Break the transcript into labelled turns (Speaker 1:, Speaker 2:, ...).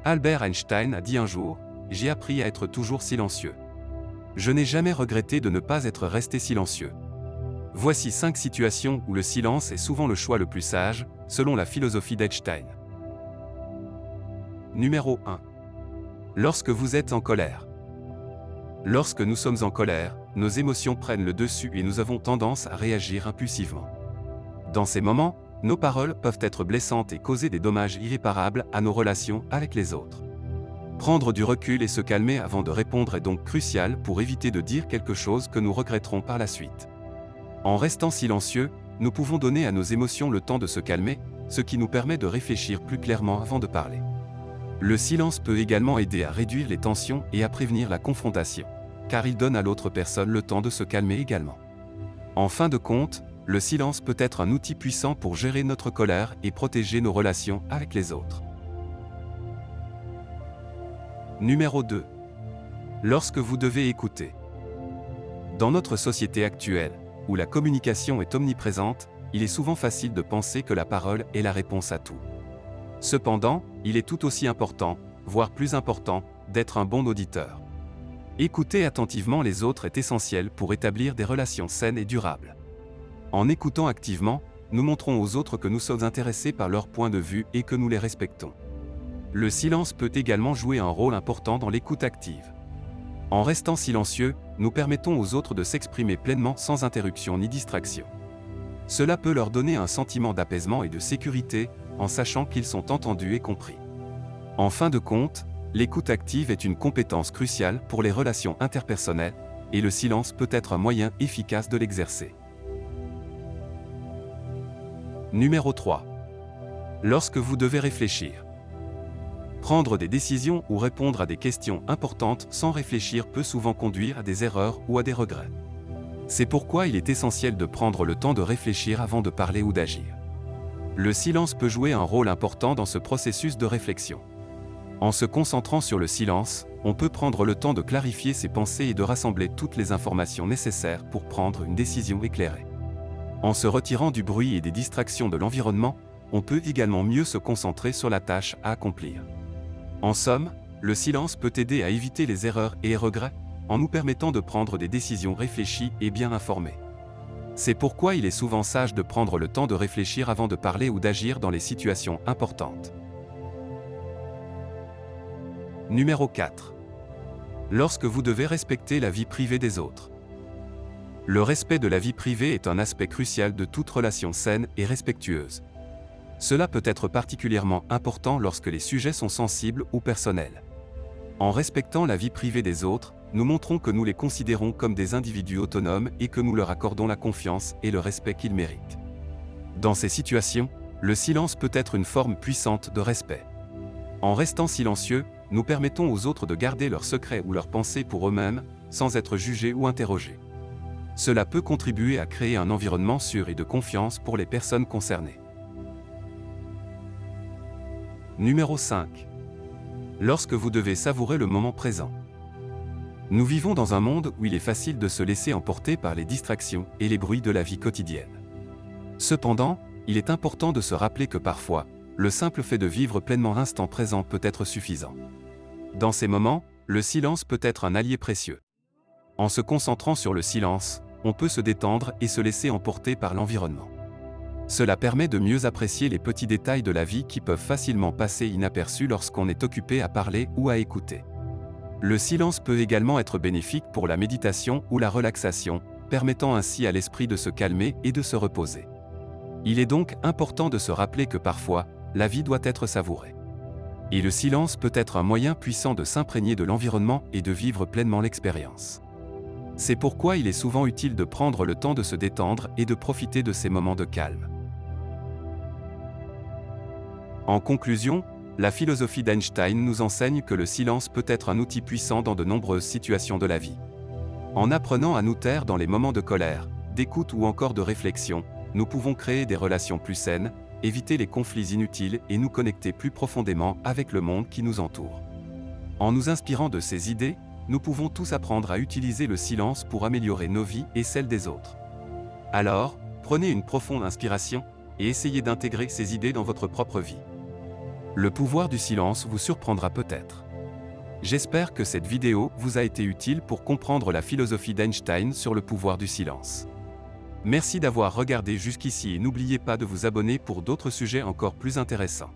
Speaker 1: Albert Einstein a dit un jour, « J'ai appris à être toujours silencieux. Je n'ai jamais regretté de ne pas être resté silencieux. » Voici 5 situations où le silence est souvent le choix le plus sage, selon la philosophie d'Einstein. Numéro 1. Lorsque vous êtes en colère. Lorsque nous sommes en colère, nos émotions prennent le dessus et nous avons tendance à réagir impulsivement. Dans ces moments, nos paroles peuvent être blessantes et causer des dommages irréparables à nos relations avec les autres. Prendre du recul et se calmer avant de répondre est donc crucial pour éviter de dire quelque chose que nous regretterons par la suite. En restant silencieux, nous pouvons donner à nos émotions le temps de se calmer, ce qui nous permet de réfléchir plus clairement avant de parler. Le silence peut également aider à réduire les tensions et à prévenir la confrontation, car il donne à l'autre personne le temps de se calmer également. En fin de compte, le silence peut être un outil puissant pour gérer notre colère et protéger nos relations avec les autres. Numéro 2. Lorsque vous devez écouter. Dans notre société actuelle, où la communication est omniprésente, il est souvent facile de penser que la parole est la réponse à tout. Cependant, il est tout aussi important, voire plus important, d'être un bon auditeur. Écouter attentivement les autres est essentiel pour établir des relations saines et durables. En écoutant activement, nous montrons aux autres que nous sommes intéressés par leur point de vue et que nous les respectons. Le silence peut également jouer un rôle important dans l'écoute active. En restant silencieux, nous permettons aux autres de s'exprimer pleinement sans interruption ni distraction. Cela peut leur donner un sentiment d'apaisement et de sécurité, en sachant qu'ils sont entendus et compris. En fin de compte, l'écoute active est une compétence cruciale pour les relations interpersonnelles, et le silence peut être un moyen efficace de l'exercer. Numéro 3. Lorsque vous devez réfléchir. Prendre des décisions ou répondre à des questions importantes sans réfléchir peut souvent conduire à des erreurs ou à des regrets. C'est pourquoi il est essentiel de prendre le temps de réfléchir avant de parler ou d'agir. Le silence peut jouer un rôle important dans ce processus de réflexion. En se concentrant sur le silence, on peut prendre le temps de clarifier ses pensées et de rassembler toutes les informations nécessaires pour prendre une décision éclairée. En se retirant du bruit et des distractions de l'environnement, on peut également mieux se concentrer sur la tâche à accomplir. En somme, le silence peut aider à éviter les erreurs et les regrets, en nous permettant de prendre des décisions réfléchies et bien informées. C'est pourquoi il est souvent sage de prendre le temps de réfléchir avant de parler ou d'agir dans les situations importantes. Numéro 4. Lorsque vous devez respecter la vie privée des autres. Le respect de la vie privée est un aspect crucial de toute relation saine et respectueuse. Cela peut être particulièrement important lorsque les sujets sont sensibles ou personnels. En respectant la vie privée des autres, nous montrons que nous les considérons comme des individus autonomes et que nous leur accordons la confiance et le respect qu'ils méritent. Dans ces situations, le silence peut être une forme puissante de respect. En restant silencieux, nous permettons aux autres de garder leurs secrets ou leurs pensées pour eux-mêmes, sans être jugés ou interrogés. Cela peut contribuer à créer un environnement sûr et de confiance pour les personnes concernées. Numéro 5. Lorsque vous devez savourer le moment présent. Nous vivons dans un monde où il est facile de se laisser emporter par les distractions et les bruits de la vie quotidienne. Cependant, il est important de se rappeler que parfois, le simple fait de vivre pleinement l'instant présent peut être suffisant. Dans ces moments, le silence peut être un allié précieux. En se concentrant sur le silence, on peut se détendre et se laisser emporter par l'environnement. Cela permet de mieux apprécier les petits détails de la vie qui peuvent facilement passer inaperçus lorsqu'on est occupé à parler ou à écouter. Le silence peut également être bénéfique pour la méditation ou la relaxation, permettant ainsi à l'esprit de se calmer et de se reposer. Il est donc important de se rappeler que parfois, la vie doit être savourée. Et le silence peut être un moyen puissant de s'imprégner de l'environnement et de vivre pleinement l'expérience. C'est pourquoi il est souvent utile de prendre le temps de se détendre et de profiter de ces moments de calme. En conclusion, la philosophie d'Einstein nous enseigne que le silence peut être un outil puissant dans de nombreuses situations de la vie. En apprenant à nous taire dans les moments de colère, d'écoute ou encore de réflexion, nous pouvons créer des relations plus saines, éviter les conflits inutiles et nous connecter plus profondément avec le monde qui nous entoure. En nous inspirant de ces idées, nous pouvons tous apprendre à utiliser le silence pour améliorer nos vies et celles des autres. Alors, prenez une profonde inspiration et essayez d'intégrer ces idées dans votre propre vie. Le pouvoir du silence vous surprendra peut-être. J'espère que cette vidéo vous a été utile pour comprendre la philosophie d'Einstein sur le pouvoir du silence. Merci d'avoir regardé jusqu'ici et n'oubliez pas de vous abonner pour d'autres sujets encore plus intéressants.